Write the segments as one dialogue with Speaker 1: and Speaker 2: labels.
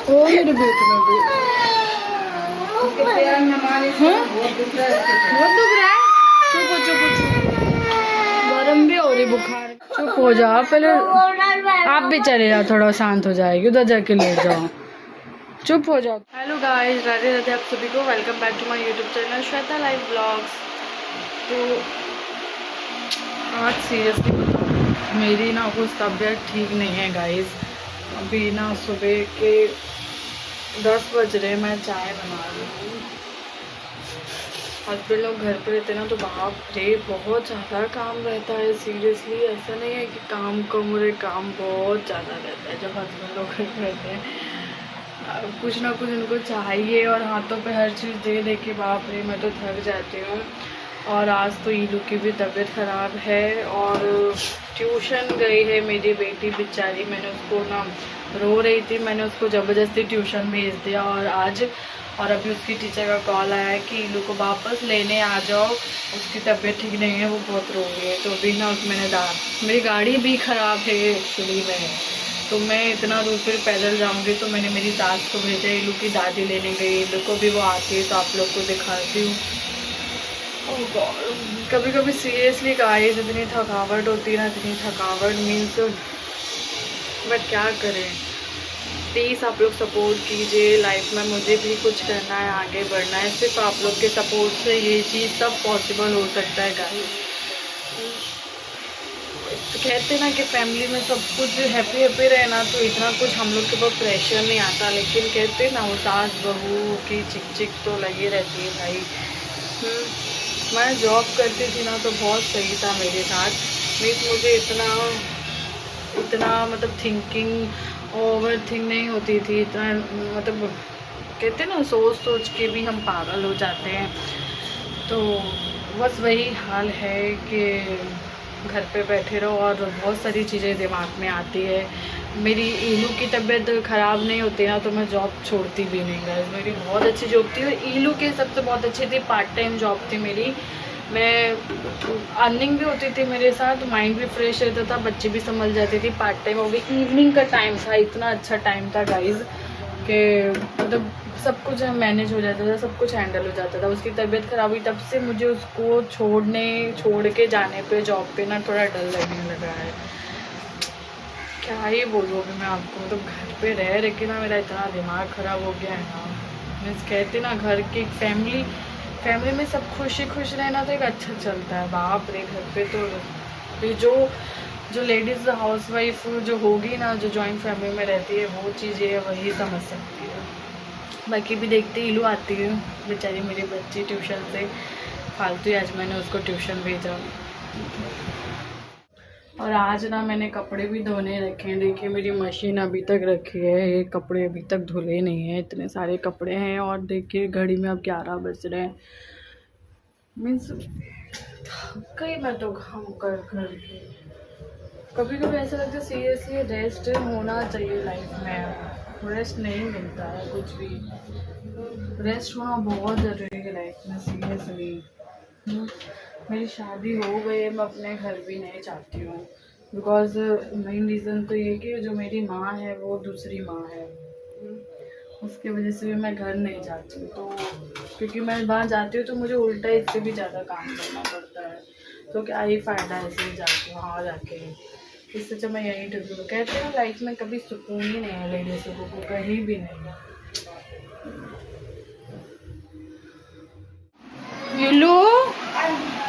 Speaker 1: ओ मेरे पेट में भी बहुत दुख रहा है। चुप हो चुप हो चुप, गरम भी हो रही, बुखार। चुप हो जाओ पहले, आप भी चले जाओ, थोड़ा शांत हो जाएगी, उधर जाके लेट जाओ, चुप हो जाओ। हेलो गाइस, राधे राधे आप सभी को, welcome back to my YouTube channel Shweta live blogs. तो आज सीरियसली बताओ, मेरी ना कुछ तबीयत ठीक नहीं है गाइस। अभी ना सुबह के 10 बज रहे, मैं चाय बना रही हूँ। हस्बैंड लोग घर पे रहते ना तो बाप रे बहुत ज़्यादा काम रहता है। सीरियसली ऐसा नहीं है कि काम कम रहे, काम बहुत ज़्यादा रहता है जब हस्बैंड लोग घर पे रहते हैं। कुछ ना कुछ उनको चाहिए और हाथों पे हर चीज़ दे दे के बाप रे मैं तो थक जाती हूँ। और आज तो ईलू की भी तबीयत ख़राब है और ट्यूशन गई है मेरी बेटी बेचारी। मैंने उसको ना रो रही थी, मैंने उसको ज़बरदस्ती ट्यूशन भेज दिया और अभी उसकी टीचर का कॉल आया है कि ईलू को वापस लेने आ जाओ, उसकी तबीयत ठीक नहीं है, वो बहुत रो रही है। तो अभी ना मैंने मेरी गाड़ी भी ख़राब है एक्चुअली में, तो मैं इतना दूर फिर पैदल जाऊंगी। तो मैंने मेरी सास को भेजा, ईलू की दादी लेने गई, ईलू को भी वो आती है तो आप लोग को दिखाती हूँ। कभी कभी सीरियसली गाइस इतनी थकावट होती है ना, इतनी थकावट मीन्स बट क्या करें। प्लीज़ आप लोग सपोर्ट कीजिए, लाइफ में मुझे भी कुछ करना है, आगे बढ़ना है। सिर्फ आप लोग के सपोर्ट से ये चीज़ सब पॉसिबल हो सकता है गाइस। तो कहते ना कि फैमिली में सब कुछ हैप्पी हैप्पी रहे ना तो इतना कुछ हम लोग के ऊपर प्रेशर नहीं आता, लेकिन कहते ना वो सास बहू की चिक चिक तो लगी रहती है भाई। मैं जॉब करती थी ना तो बहुत सही था मेरे साथ। मीन्स मुझे इतना मतलब थिंकिंग ओवर थिंक नहीं होती थी इतना, मतलब कहते ना सोच सोच के भी हम पागल हो जाते हैं। तो बस वही हाल है कि घर पे बैठे रहो और बहुत सारी चीज़ें दिमाग में आती है। मेरी ईलू की तबीयत ख़राब नहीं होती ना तो मैं जॉब छोड़ती भी नहीं गाइस। मेरी बहुत अच्छी जॉब थी और ईलू के सबसे बहुत अच्छी थी, पार्ट टाइम जॉब थी मेरी। मैं अर्निंग भी होती थी मेरे साथ, माइंड भी फ्रेश रहता था, बच्चे भी संभल जाती थी। पार्ट टाइम हो गई, इवनिंग का टाइम था, इतना अच्छा टाइम था गाइज कि मतलब सब कुछ मैनेज हो जाता था, सब कुछ हैंडल हो जाता था। उसकी तबीयत ख़राब हुई तब से मुझे उसको छोड़ के जाने पे जॉब पे ना थोड़ा डर लगने लगा है। क्या ही बोलूँ अभी मैं आपको, मतलब घर पे रह के ना मेरा इतना दिमाग ख़राब हो गया है ना। मीन्स कहते ना घर की फैमिली में सब खुश रहना तो एक अच्छा चलता है। बाप रे घर पे तो जो लेडीज़ हाउस वाइफ जो होगी ना, जो जॉइंट फैमिली में रहती है, वो चीज़ें वही समझ सकती है। बाकी भी देखते ईलू आती है बेचारी मेरी बच्ची ट्यूशन से, फालतू आज मैंने उसको ट्यूशन भेजा। और आज ना मैंने कपड़े भी धोने रखे हैं। देखिए मेरी मशीन अभी तक रखी है, ये कपड़े अभी तक धुले नहीं हैं, इतने सारे कपड़े हैं। और देखिए घड़ी में अब 11 बज रहे हैं। मीन्स कई मैं तो काम कर के कभी कभी ऐसा लगता है सीरियसली रेस्ट होना चाहिए लाइफ में। रेस्ट नहीं मिलता है कुछ भी, रेस्ट होना बहुत ज़रूरी है लाइफ में सीरियसली। मेरी शादी हो गई है, मैं अपने घर भी नहीं चाहती हूँ, बिकॉज मेन रीज़न तो ये कि जो मेरी माँ है वो दूसरी माँ है, उसकी वजह से भी मैं घर नहीं जाती हूँ। तो क्योंकि मैं वहाँ जाती हूँ तो मुझे उल्टा इससे भी ज़्यादा काम करना पड़ता है, तो क्या ही फ़ायदा है ऐसे जाके वहाँ जाके। इससे जब मैं यहीं ठीक हूँ। कहते हैं लाइफ में कभी सुकून ही नहीं है लेडीज़ को, कहीं भी नहीं। यूलू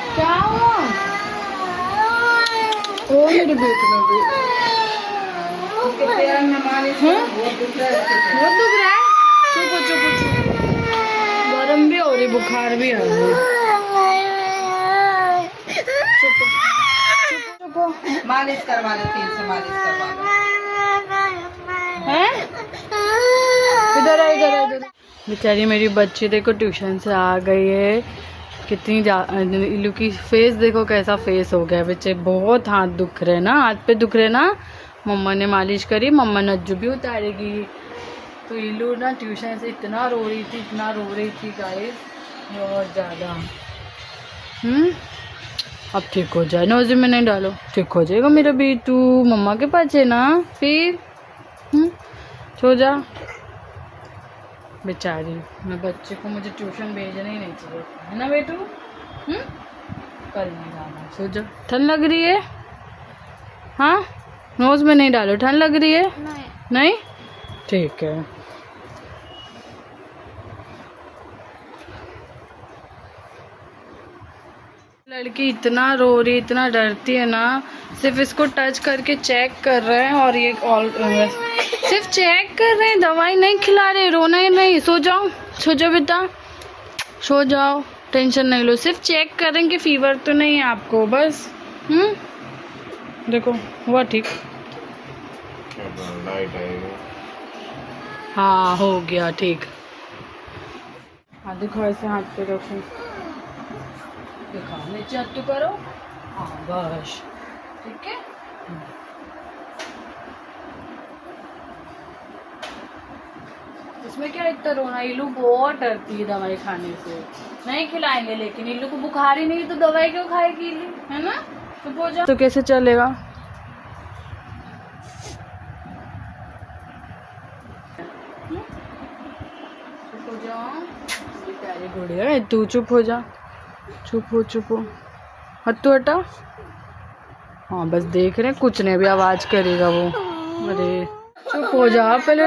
Speaker 1: क्या हुआ? ओ मेरे पेट में भी बहुत दुख रहा है। चुप हो चुप हो चुप, गरम भी हो रही, बुखार भी आ रही।
Speaker 2: मालिश करवा लो, तेल से मालिश करवा लो।
Speaker 1: इधर बेचारी मेरी बच्ची देखो ट्यूशन से आ गई है, कितनी इल्लू की फेस देखो कैसा फेस हो गया। बच्चे बहुत हाथ दुख रहे ना, हाथ पे दुख रहे ना। मम्मा ने मालिश करी, मम्मा नज्जू भी उतारेगी। तो इल्लू ना ट्यूशन से इतना रो रही थी गाइस, बहुत ज़्यादा। अब ठीक हो जाए, नोज़ी में नहीं डालो, ठीक हो जाएगा मेरा बेटू। मम्मा के पास है ना, फिर सो जा। बेचारी, मैं बच्चे को मुझे ट्यूशन भेजना ही नहीं चाहिए, है ना बेटू? कल नहीं जाना, सो जाओ। ठंड लग रही है? हाँ, नोज में नहीं डालो, ठंड लग रही है? नहीं? ठीक है। लड़की इतना रो रही, इतना डरती है ना, सिर्फ इसको टच करके चेक कर रहे हैं और ये ऑल सिर्फ चेक कर रहे हैं, दवाई नहीं खिला रहे। रोना ही नहीं, सो जाओ बेटा, सो जाओ, टेंशन नहीं लो, सिर्फ चेक करें कि फीवर तो नहीं है आपको, बस। देखो हुआ ठीक। हाँ हो गया ठीक। हाँ देखो ऐसे हाथ पे रखो, देखो नीचे हाथ तो करो, हाँ बस ठीक है। इसमें क्या इतना रोना, इल्लू बहुत डरती है दवाई खाने से, नहीं खिलाएंगे, लेकिन इल्लू को बुखार ही नहीं तो दवाई क्यों खाएगी इल्लू, है ना? तो हो जाओ, तो कैसे चलेगा? चुप हो जाओ, प्यारी गुड़िया है तू, चुप हो जा, चुप हो। हत्तू हटा, हाँ बस देख रहे, कुछ नहीं, अभी आवाज करेगा वो। अरे चुप हो जाओ, पहले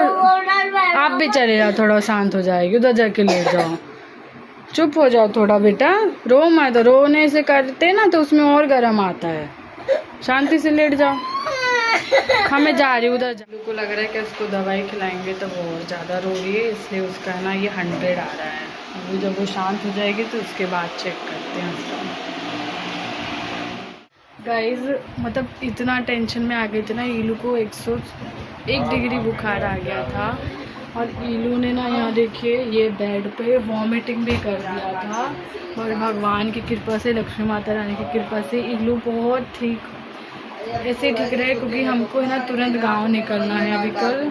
Speaker 1: आप भी चले जाओ, थोड़ा शांत हो जाएगी, उधर जाके लेट जाओ। चुप हो जाओ थोड़ा बेटा, रो मत, रोने से करते ना तो उसमें और गर्म आता है, शांति से लेट जाओ। हाँ मैं जा रही हूँ उधर। को लग रहा है कि उसको दवाई खिलाएंगे तो वो और ज़्यादा रो रही है, इसलिए उसका ना ये 100 आ रहा है। अभी जब वो शांत हो जाएगी तो उसके बाद चेक करते हैं उसका। गाइस मतलब इतना टेंशन में आ गए थे ना, ईलू को 101 डिग्री बुखार आ गया था, और ईलू ने ना यहाँ देखिए ये बेड पे वॉमिटिंग भी कर दिया था, और भगवान की कृपा से, लक्ष्मी माता रानी की कृपा से ईलू बहुत ठीक, ऐसे ठीक रहे, क्योंकि हमको है ना तुरंत गांव निकलना है अभी कल।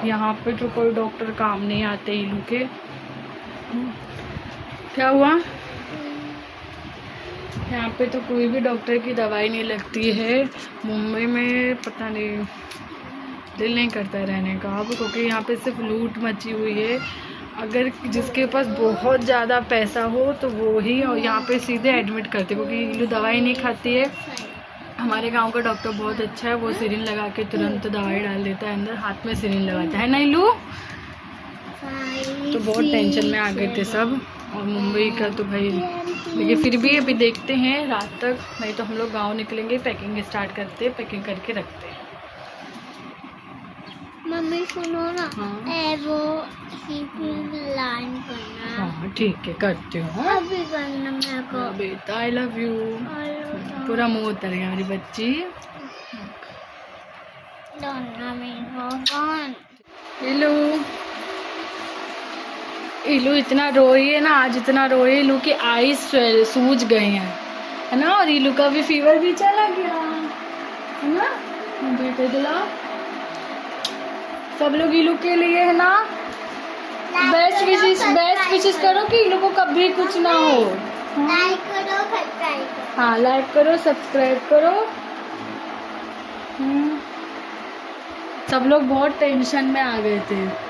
Speaker 1: यहाँ पे तो कोई डॉक्टर काम नहीं आते ईलू के। क्या हुआ? यहाँ पे तो कोई भी डॉक्टर की दवाई नहीं लगती है। मुंबई में पता नहीं, दिल नहीं करता रहने का अब, क्योंकि यहाँ पे सिर्फ लूट मची हुई है। अगर जिसके पास बहुत ज़्यादा पैसा हो तो वो ही यहाँ पे सीधे एडमिट करते, क्योंकि ईलू दवाई नहीं खाती है। हमारे गांव का डॉक्टर बहुत अच्छा है, वो सिरिंज लगा के तुरंत दवाई डाल देता है अंदर, हाथ में सिरिंज लगाता है ना ईलू। तो बहुत टेंशन में आ गए थे सब, और मुंबई का तो भाई, लेकिन फिर भी अभी देखते हैं रात तक, नहीं तो हम लोग गांव निकलेंगे, पैकिंग स्टार्ट करते हैं, पैकिंग करके रखते हैं।
Speaker 3: मम्मी सुनो ना,
Speaker 1: हाँ
Speaker 3: वो लाइन करना।
Speaker 1: हाँ ठीक है, करती हूँ।
Speaker 3: अभी करना मेरे को।
Speaker 1: बेटा आई लव यू, पूरा मुँह उतर गया मेरी बच्ची। ईलू ईलू इतना रो रही है ना, आज इतना रो रही है, ईलू की आईज सूज गई हैं, है ना, और ईलू का भी फीवर भी चला गया, है ना बेटे दिला। सब लोग ईलू के लिए है ना बेस्ट विशेष करो कि ईलू को कभी कुछ ना हो।
Speaker 3: लाइक करो, सब्सक्राइब करो।
Speaker 1: हाँ लाइक करो, सब्सक्राइब करो। सब लोग बहुत टेंशन में आ गए थे।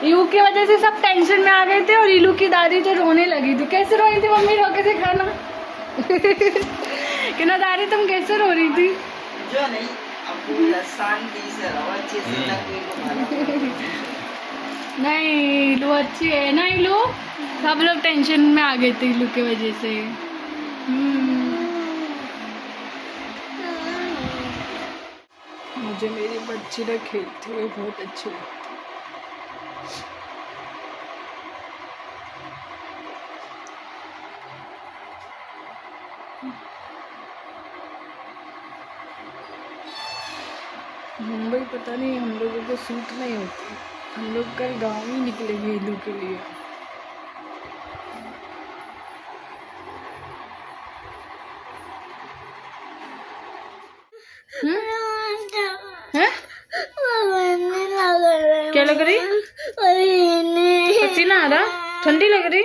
Speaker 1: ईलू की वजह से सब टेंशन में आ गए थे, और ईलू की दादी तो रोने लगी थी। कैसे रो रही थी मम्मी, रो के दिखाना। कि ना दादी तुम कैसे रो रही थी?
Speaker 2: जो नहीं, अब पूरा शांति से रहो, अच्छे से ना कोई को मारो।
Speaker 1: नहीं ईलू अच्छी है ना ईलू, सब लोग टेंशन में आ गए थे ईलू की वजह से। मुझे मेरी बच्ची ना खेलती हुई बहुत अच्छी लगती। मुंबई पता नहीं हम लोगों को सूट नहीं होती, हम लोग कल गांव ही निकलेंगे ईलू के लिए। हैं? लग रही? पसीना आ रहा? ठंडी लग रही?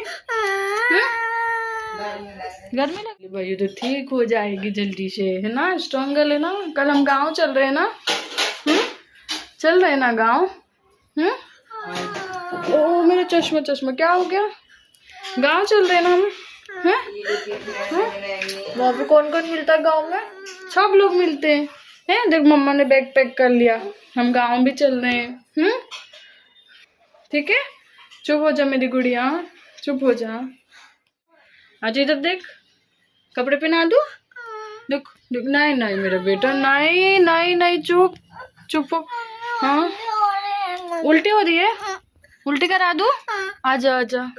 Speaker 1: गर्मी लग रही? भाई तो ठीक हो जाएगी जल्दी से, है ना? स्ट्रॉन्ग गर्ल है ना? कल हम गांव चल रहे हैं ना? चल रहे हैं ना गांव? ओ मेरा चश्मा चश्मा क्या हो गया? गांव चल रहे हैं ना हम? वहाँ पे कौन कौन मिलता है गांव में? सब लोग मिलते हैं। देख मम्मा ने बैग पैक कर लिया, हम गांव भी चल रहे हैं। ठीक है, चुप हो जा मेरी गुड़िया, चुप हो जा। आज इधर देख, कपड़े पहना दूं? देख देख, नहीं नहीं मेरा बेटा, नहीं नहीं नहीं, चुप चुप हो। हाँ उल्टी हो रही है, उल्टी करा दूं? आजा आजा।